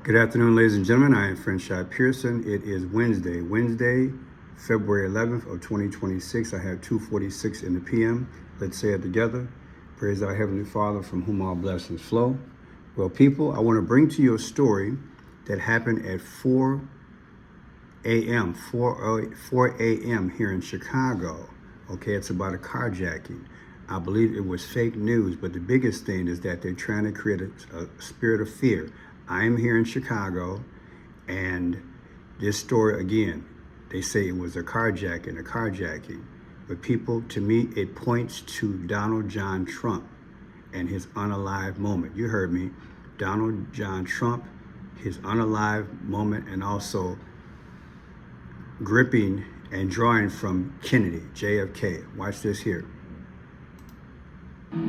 Good afternoon, ladies and gentlemen. I am Franchise Pearson. It is Wednesday, February 11th of 2026. I have 2:46 in the p.m. Let's say it together. Praise our Heavenly Father, from whom all blessings flow. Well, people, I want to bring to you a story that happened at 4 a.m. here in Chicago. Okay, it's about a carjacking. I believe it was fake news, but the biggest thing is that they're trying to create a spirit of fear. I am here in Chicago, and this story, again, they say it was a carjacking. But people, to me, it points to Donald John Trump and his unalive moment. You heard me. Donald John Trump, his unalive moment, and also gripping and drawing from Kennedy, JFK. Watch this here.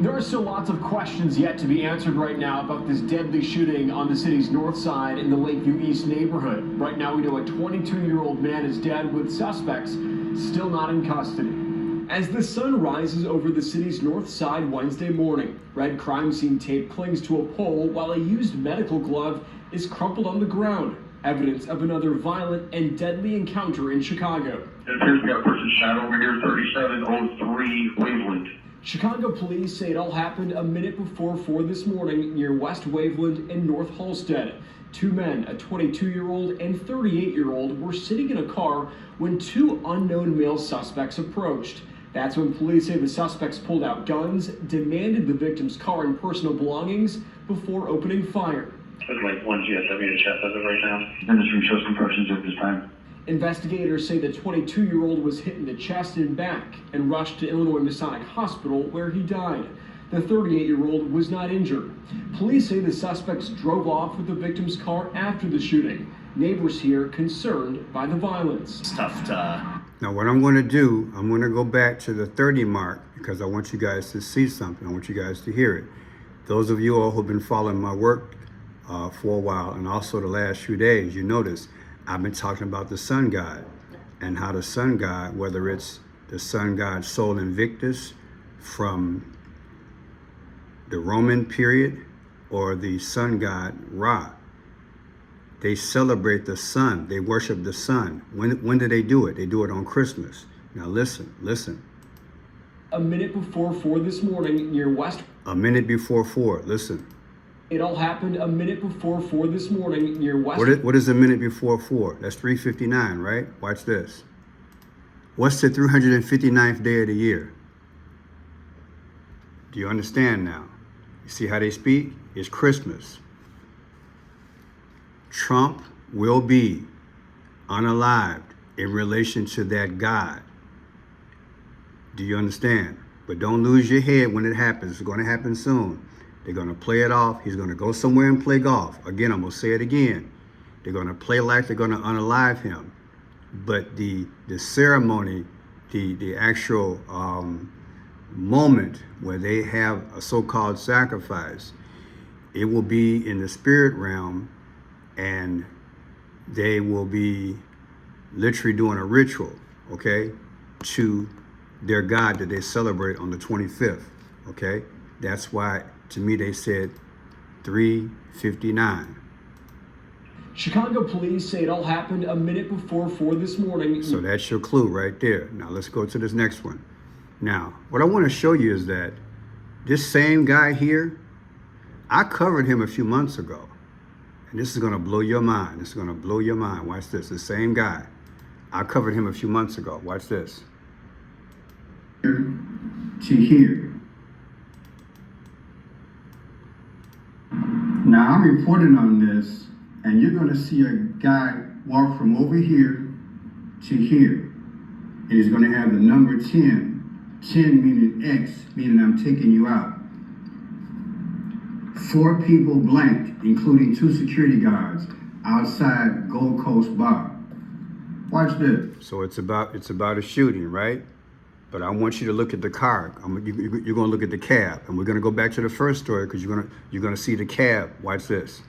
There are still lots of questions yet to be answered right now about this deadly shooting on the city's north side in the Lakeview East neighborhood. Right now we know a 22-year-old man is dead, with suspects still not in custody. As the sun rises over the city's north side Wednesday morning, red crime scene tape clings to a pole while a used medical glove is crumpled on the ground. Evidence of another violent and deadly encounter in Chicago. It appears we got a person shot over here, 3703 Waveland. Chicago police say it all happened a minute before 4 this morning near West Waveland and North Halsted. Two men, a 22-year-old and 38-year-old, were sitting in a car when two unknown male suspects approached. That's when police say the suspects pulled out guns, demanded the victim's car and personal belongings before opening fire. There's like one GSW to chest as of right now. Ministry shows some persons at this time. Investigators say the 22-year-old was hit in the chest and back and rushed to Illinois Masonic Hospital, where he died. The 38-year-old was not injured. Police say the suspects drove off with the victim's car after the shooting. Neighbors here concerned by the violence. Now, what I'm going to do, I'm going to go back to the 30 mark because I want you guys to see something. I want you guys to hear it. Those of you all who've been following my work for a while, and also the last few days, you notice I've been talking about the sun god and how the sun god, whether it's the sun god Sol Invictus from the Roman period or the sun god Ra, they celebrate the sun. They worship the sun. When do they do it? They do it on Christmas. Now listen. A minute before 4 this morning near West. A minute before 4, listen. It all happened a minute before 4 this morning near West. What is a minute before 4? That's 3:59, right? Watch this. What's the 359th day of the year? Do you understand now? You see how they speak? It's Christmas. Trump will be unalived in relation to that God. Do you understand? But don't lose your head when it happens. It's going to happen soon. They're going to play it off. He's going to go somewhere and play golf. Again, I'm going to say it again. They're going to play like they're going to unalive him. But the ceremony, the actual moment where they have a so-called sacrifice, it will be in the spirit realm, and they will be literally doing a ritual, okay, to their God that they celebrate on the 25th, okay? That's why, to me, they said 3:59. Chicago police say it all happened a minute before 4 this morning. So that's your clue right there. Now let's go to this next one. Now, what I want to show you is that this same guy here, I covered him a few months ago. And this is going to blow your mind. This is going to blow your mind. Watch this. The same guy. I covered him a few months ago. Watch this. To here. Now, I'm reporting on this, and you're going to see a guy walk from over here to here. And he's going to have the number 10. 10 meaning X, meaning I'm taking you out. 4 people blanked, including 2 security guards, outside Gold Coast Bar. Watch this. So it's about a shooting, right? But I want you to look at the car. You're going to look at the cab, and we're going to go back to the first story because you're going to see the cab. Watch this.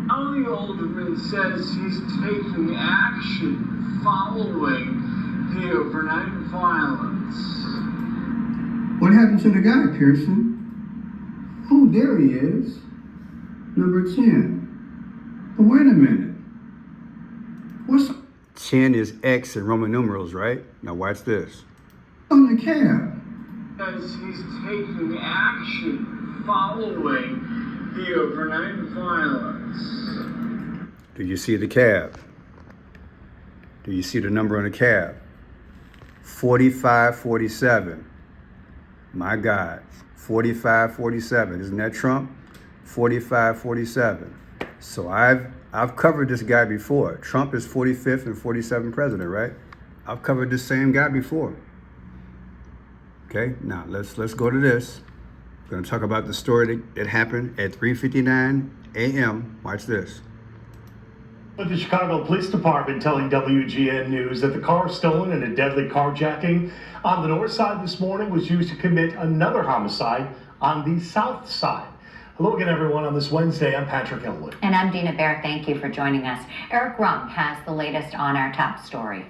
County Alderman says he's taking action following the overnight violence. What happened to the guy, Pearson? Oh, there he is. Number 10. But wait a minute. What's 10 is X in Roman numerals, right? Now watch this. On the cab. As he's taking action following the overnight violence. Do you see the cab? Do you see the number on the cab? 4547. My God. 4547. Isn't that Trump? 4547. So I've covered this guy before. Trump is 45th and 47th president, right? I've covered this same guy before. Okay, now let's go to this. We're gonna talk about the story that happened at 3:59 a.m. Watch this. With the Chicago Police Department telling WGN News that the car stolen in a deadly carjacking on the north side this morning was used to commit another homicide on the south side. Hello again, everyone. On this Wednesday, I'm Patrick Elwood. And I'm Dina Baer. Thank you for joining us. Eric Rum has the latest on our top story.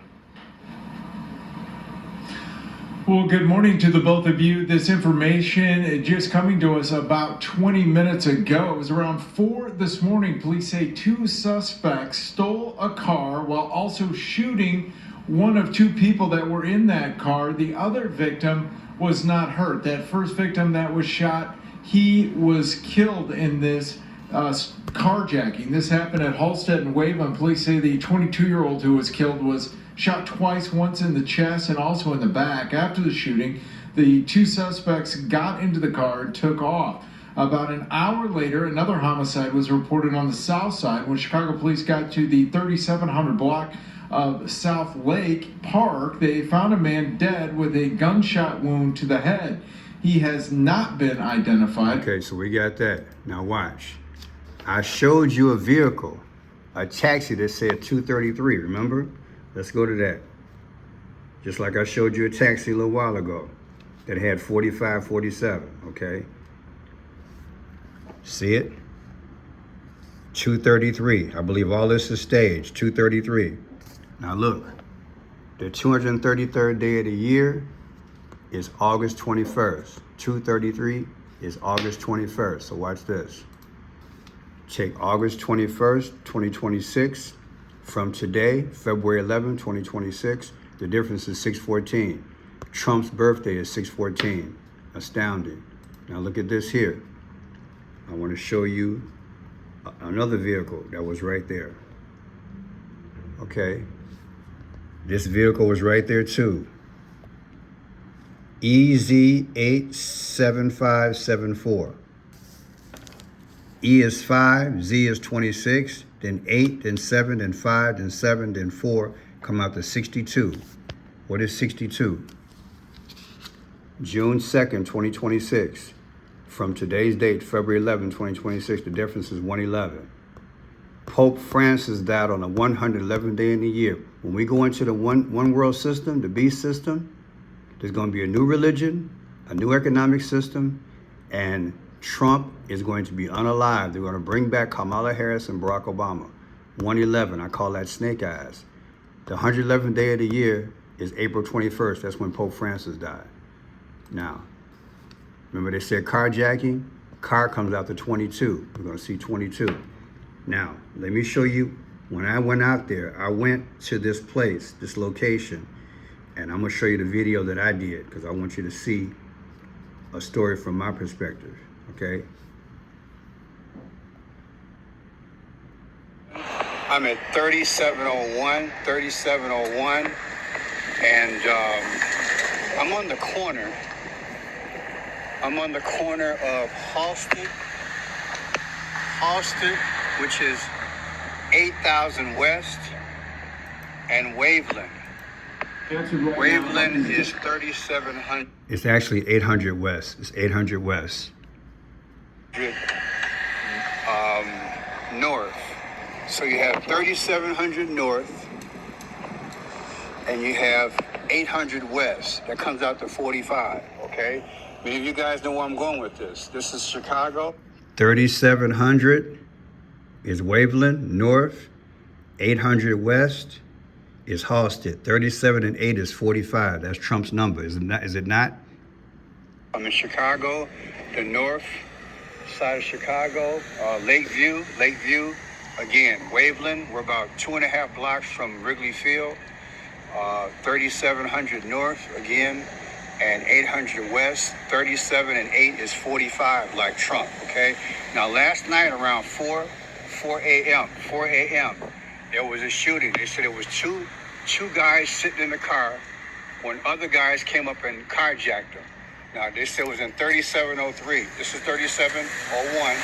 Well, good morning to the both of you. This information just coming to us about 20 minutes ago. It was around 4 this morning. Police say 2 suspects stole a car while also shooting one of 2 people that were in that car. The other victim was not hurt. That first victim that was shot, he was killed in this carjacking. This happened at Halstead and Waveland. Police say the 22-year-old who was killed was shot twice, once in the chest and also in the back. After the shooting, the 2 suspects got into the car and took off. About an hour later, another homicide was reported on the south side. When Chicago police got to the 3700 block of South Lake Park, they found a man dead with a gunshot wound to the head. He has not been identified. Okay, so we got that. Now watch. I showed you a vehicle, a taxi that said 233, remember? Let's go to that. Just like I showed you a taxi a little while ago that had 4547, okay? See it? 233. I believe all this is staged, 233. Now look, the 233rd day of the year is August 21st. 233 is August 21st. So watch this. Take August 21st, 2026. From today, February 11, 2026, the difference is 614. Trump's birthday is 614. Astounding. Now look at this here. I want to show you another vehicle that was right there. Okay. This vehicle was right there too. EZ87574. E is 5, Z is 26, then 8, then 7, then 5, then 7, then 4, come out to 62. What is 62? June 2nd, 2026. From today's date, February 11, 2026, the difference is 111. Pope Francis died on the 111th day in the year. When we go into the one world system, the beast system, there's going to be a new religion, a new economic system, and Trump is going to be unalive. They're going to bring back Kamala Harris and Barack Obama. 111, I call that snake eyes. The 111th day of the year is April 21st. That's when Pope Francis died. Now, remember they said carjacking? Car comes out to 22. We're going to see 22. Now, let me show you. When I went out there, I went to this place, this location, and I'm going to show you the video that I did because I want you to see a story from my perspective. Okay. I'm at 3701, and I'm on the corner. I'm on the corner of Halstead, which is 8000 West, and Waveland. Waveland is 3700. It's actually 800 West. It's 800 West. North. So you have 3700 North, and you have 800 West. That comes out to 45, okay? Many of you guys know where I'm going with this. This is Chicago. 3700 is Waveland North. 800 West is Halstead. 37 and 8 is 45. That's Trump's number, is it not? I'm in Chicago. The north side of Chicago, Lakeview. Again, Waveland, we're about 2.5 blocks from Wrigley Field, 3700 North, again, and 800 West. 37 and 8 is 45, like Trump, okay? Now, last night around 4 a.m., there was a shooting. They said it was two guys sitting in the car when other guys came up and carjacked them. Now, they said it was in 3703. This is 3701.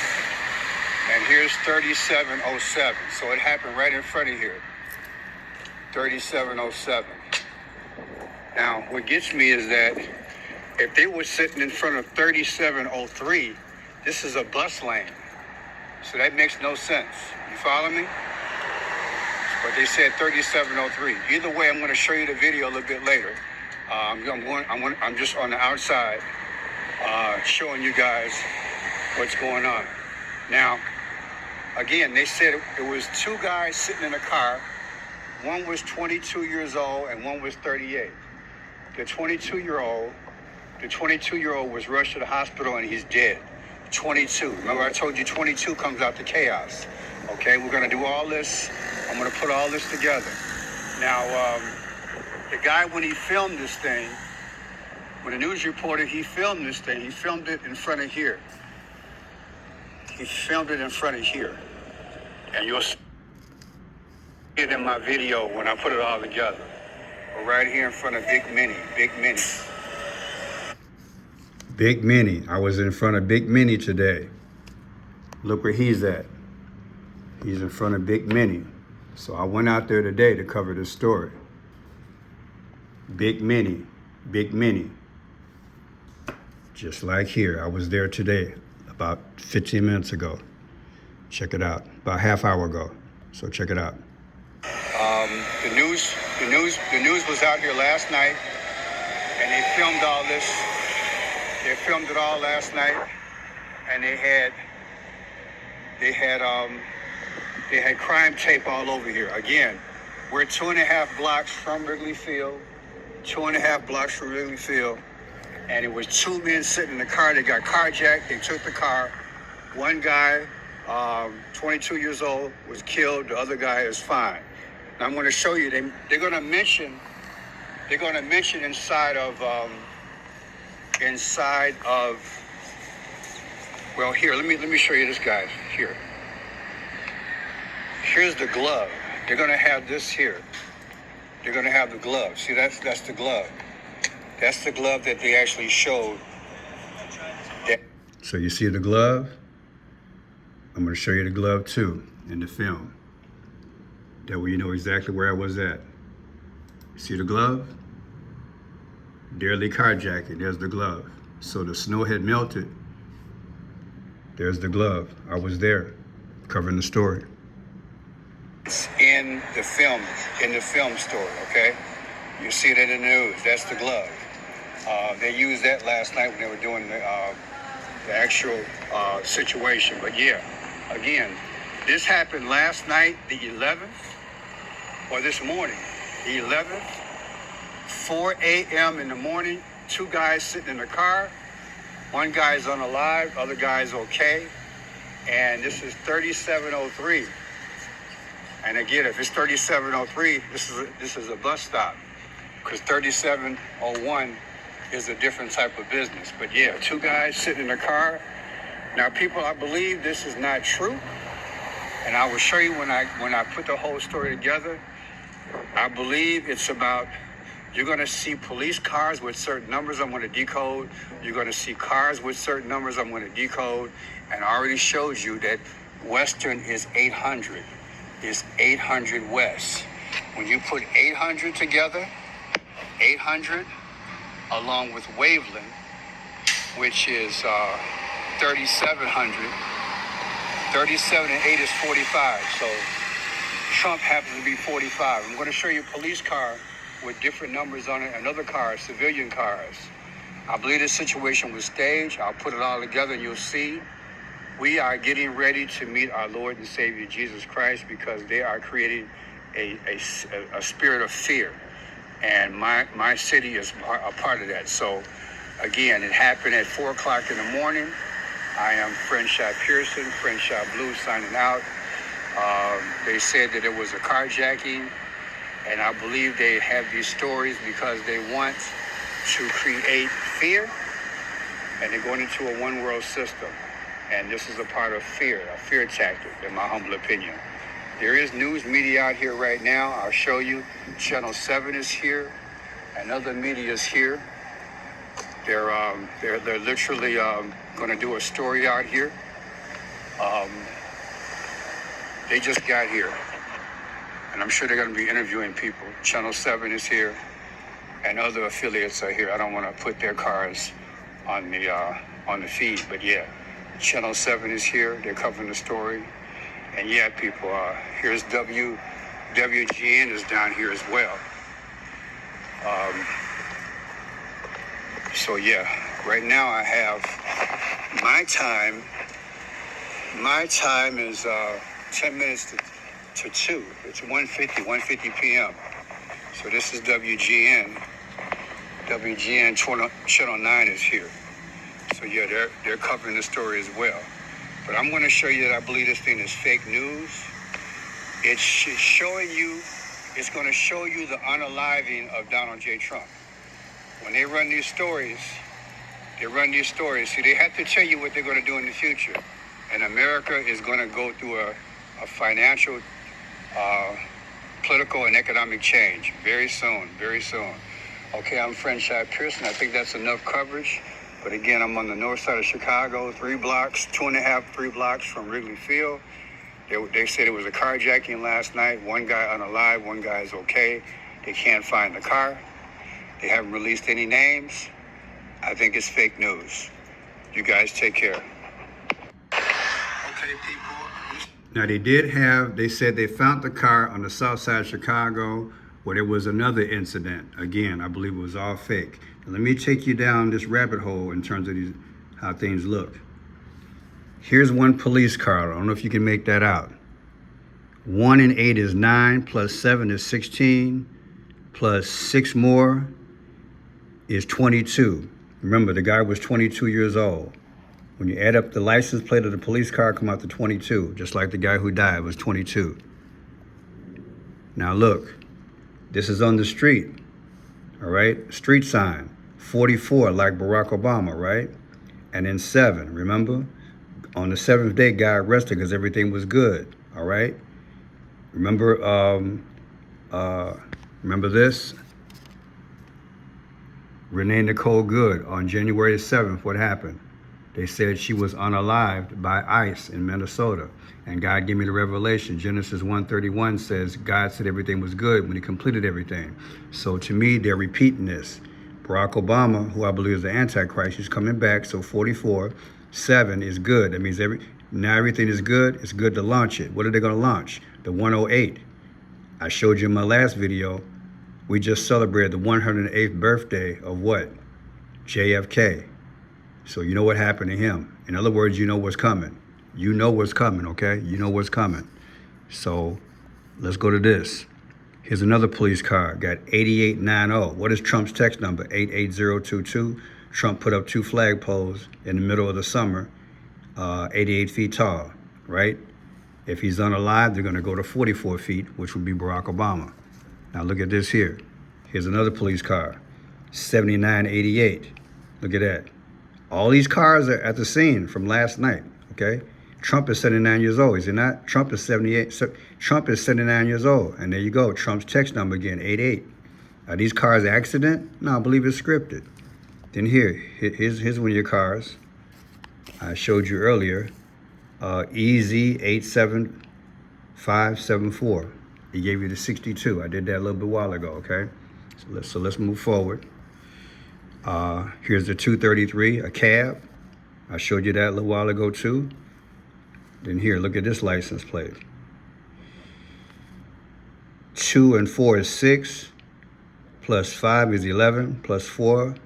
And here's 3707. So it happened right in front of here. 3707. Now, what gets me is that if they were sitting in front of 3703, this is a bus lane. So that makes no sense. You follow me? But they said 3703. Either way, I'm going to show you the video a little bit later. I'm just on the outside showing you guys what's going on. Now, again, they said it was two guys sitting in a car. One was 22 years old and one was 38. The 22-year-old was rushed to the hospital and he's dead. 22. Remember I told you 22 comes out to chaos. Okay, we're going to do all this. I'm going to put all this together. Now, the guy, when he filmed this thing, when the news reporter, he filmed this thing, he filmed it in front of here. He filmed it in front of here. And you'll see it in my video when I put it all together. We're right here in front of Big Mini. I was in front of Big Mini today. Look where he's at. He's in front of Big Mini. So I went out there today to cover this story. Big Mini. Just like here. I was there today, about 15 minutes ago. Check it out. About half hour ago. So check it out. The news was out here last night, and they filmed all this. They filmed it all last night, and they had crime tape all over here. Again, we're 2.5 blocks from Wrigley Field. 2.5 blocks from Wrigley Field, and it was two men sitting in the car. They got carjacked. They took the car. One guy, 22 years old, was killed. The other guy is fine. Now I'm going to show you. They're going to mention inside of. Well, here. Let me show you this, guys. Here. Here's the glove. They're going to have this here. They're going to have the glove. See, that's the glove. That's the glove that they actually showed. So you see the glove? I'm going to show you the glove too in the film. That way you know exactly where I was at. You see the glove? Deadly carjacking. There's the glove. So the snow had melted. There's the glove. I was there covering the story. It's in the film story, okay? You see it in the news. That's the glove. They used that last night when they were doing the actual situation. But yeah, again, this happened last night, the 11th, or this morning, the 11th, 4 a.m. in the morning. Two guys sitting in the car. One guy's unalive, other guy's okay. And this is 3703. And again, if it's 3703, this is a bus stop, because 3701 is a different type of business. But yeah, two guys sitting in a car. Now, people, I believe this is not true, and I will show you when I put the whole story together. I believe it's about, you're going to see police cars with certain numbers I'm going to decode. You're going to see cars with certain numbers I'm going to decode, and I already showed you that Western is 800. Is 800 West. When you put 800 together, 800 along with Waveland, which is 3700, 37 and 8 is 45. So Trump happens to be 45. I'm going to show you a police car with different numbers on it, and other cars, civilian cars. I believe this situation was staged. I'll put it all together and you'll see. We are getting ready to meet our Lord and Savior Jesus Christ, because they are creating a spirit of fear. And my city is a part of that. So again, it happened at 4 o'clock in the morning. I am Friendship Pearson, Friendship Blue signing out. They said that it was a carjacking, and I believe they have these stories because they want to create fear, and they're going into a one world system. And this is a part of fear, a fear tactic, in my humble opinion. There is news media out here right now. I'll show you. Channel 7 is here, and other media is here. They're literally going to do a story out here. They just got here, and I'm sure they're going to be interviewing people. Channel 7 is here, and other affiliates are here. I don't want to put their cars on the feed, but yeah, Channel 7 is here. They're covering the story, and yeah, people. Here's WGN is down here as well. So yeah, right now I have my time. My time is 10 minutes to 2. It's 1:50 p.m. So this is WGN. WGN Channel 9 is here. So yeah, they're covering the story as well. But I'm going to show you that I believe this thing is fake news. It's showing you, it's going to show you the unaliving of Donald J. Trump. When they run these stories, See, they have to tell you what they're going to do in the future. And America is going to go through a financial, political, and economic change very soon, very soon. Okay, I'm Friendship Pearson. I think that's enough coverage. But again, I'm on the north side of Chicago, 3 blocks from Wrigley Field. They said it was a carjacking last night. One guy unalive, one guy is okay. They can't find the car. They haven't released any names. I think it's fake news. You guys take care. Okay, people. Now they said they found the car on the south side of Chicago where there was another incident. Again, I believe it was all fake. Now, let me take you down this rabbit hole in terms of how things look. Here's one police car. I don't know if you can make that out. 1 and 8 is 9, plus 7 is 16, plus 6 more is 22. Remember, the guy was 22 years old. When you add up the license plate of the police car, come out to 22, just like the guy who died was 22. Now look, this is on the street, all right? Street sign, 44, like Barack Obama, right? And then 7, remember? On the 7th day, guy arrested because everything was good, all right? Remember, remember this? Renee Nicole Good, on January 7th, what happened? They said she was unalived by ICE in Minnesota. And God gave me the revelation. Genesis 1:31 says God said everything was good when he completed everything. So to me, they're repeating this. Barack Obama, who I believe is the Antichrist, he's coming back. So 44/7 is good. That means now everything is good. It's good to launch it. What are they going to launch? The 108. I showed you in my last video. We just celebrated the 108th birthday of what? JFK. So you know what happened to him. In other words, you know what's coming. You know what's coming, okay? You know what's coming. So let's go to this. Here's another police car, got 8890. What is Trump's text number? 88022. Trump put up 2 flagpoles in the middle of the summer, 88 feet tall, right? If he's unalive, they're gonna go to 44 feet, which would be Barack Obama. Now look at this here. Here's another police car, 7988. Look at that. All these cars are at the scene from last night, okay? Trump is 79 years old, is he not? Trump is 78. Trump is 79 years old, and there you go. Trump's text number again, 88. Are these cars an accident? No, I believe it's scripted. Then here's one of your cars. I showed you earlier, EZ87574. He gave you the 62. I did that a little bit while ago, okay? So let's move forward. Here's the 233, a cab. I showed you that a little while ago too. Then here, look at this license plate. 2 and 4 is 6, plus 5 is 11, plus 4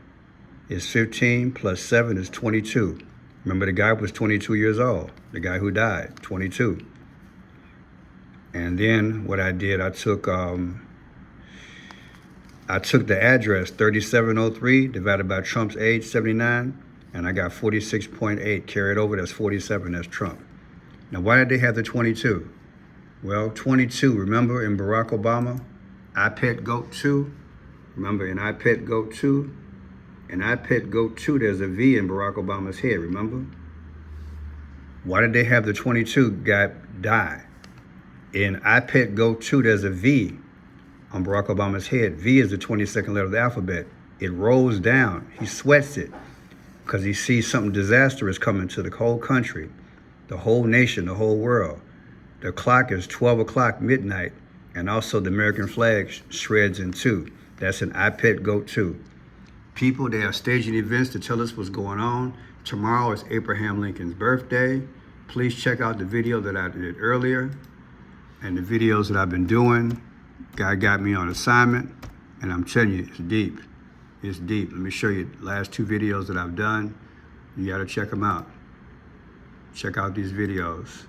is 15, plus 7 is 22. Remember, the guy was 22 years old, the guy who died, 22. And then what I did, I took the address 3703 divided by Trump's age, 79, and I got 46.8 carried over. That's 47. That's Trump. Now, why did they have the 22? Well, 22, remember in Barack Obama, I Pet Goat 2? Remember in I Pet Goat 2? In I Pet Goat 2, there's a V in Barack Obama's head, remember? Why did they have the 22 guy die? In I Pet Goat 2, there's a V on Barack Obama's head. V is the 22nd letter of the alphabet. It rolls down. He sweats it because he sees something disastrous coming to the whole country, the whole nation, the whole world. The clock is 12 o'clock midnight, and also the American flag shreds in two. That's an I Pet Goat 2. People, they are staging events to tell us what's going on. Tomorrow is Abraham Lincoln's birthday. Please check out the video that I did earlier and the videos that I've been doing. God got me on assignment, and I'm telling you, it's deep. It's deep. Let me show you the last 2 videos that I've done. You gotta check them out. Check out these videos.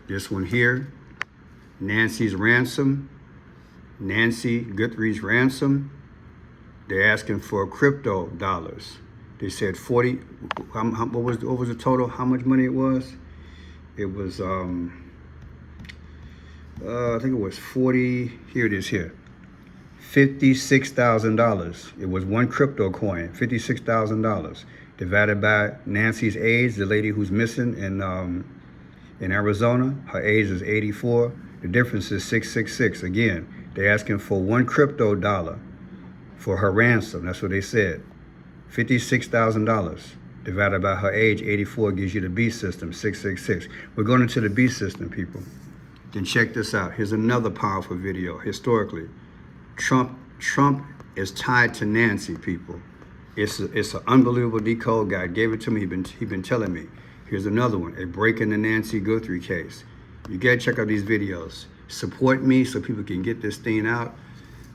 This one here, Nancy's ransom, Nancy Guthrie's ransom. They're asking for crypto dollars. They said 40, what was the total? How much money it was? It was, I think it was 40, here it is here. $56,000. It was one crypto coin, $56,000. Divided by Nancy's age, the lady who's missing in Arizona. Her age is 84. The difference is 666. Again, they're asking for one crypto dollar for her ransom. That's what they said. $56,000 divided by her age, 84, gives you the B system, 666. We're going into the B system, people. Then check this out. Here's another powerful video. Historically, Trump is tied to Nancy, people. It's an unbelievable decode. God gave it to me. He been telling me. Here's another one, a break in the Nancy Guthrie case. You gotta check out these videos. Support me so people can get this thing out.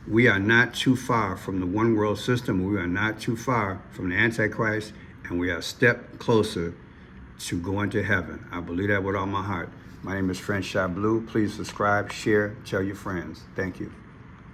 We are not too far from the one world system. We are not too far from the Antichrist, and we are a step closer to going to heaven. I believe that with all my heart. My name is French Shot Blue. Please subscribe, share, tell your friends. Thank you.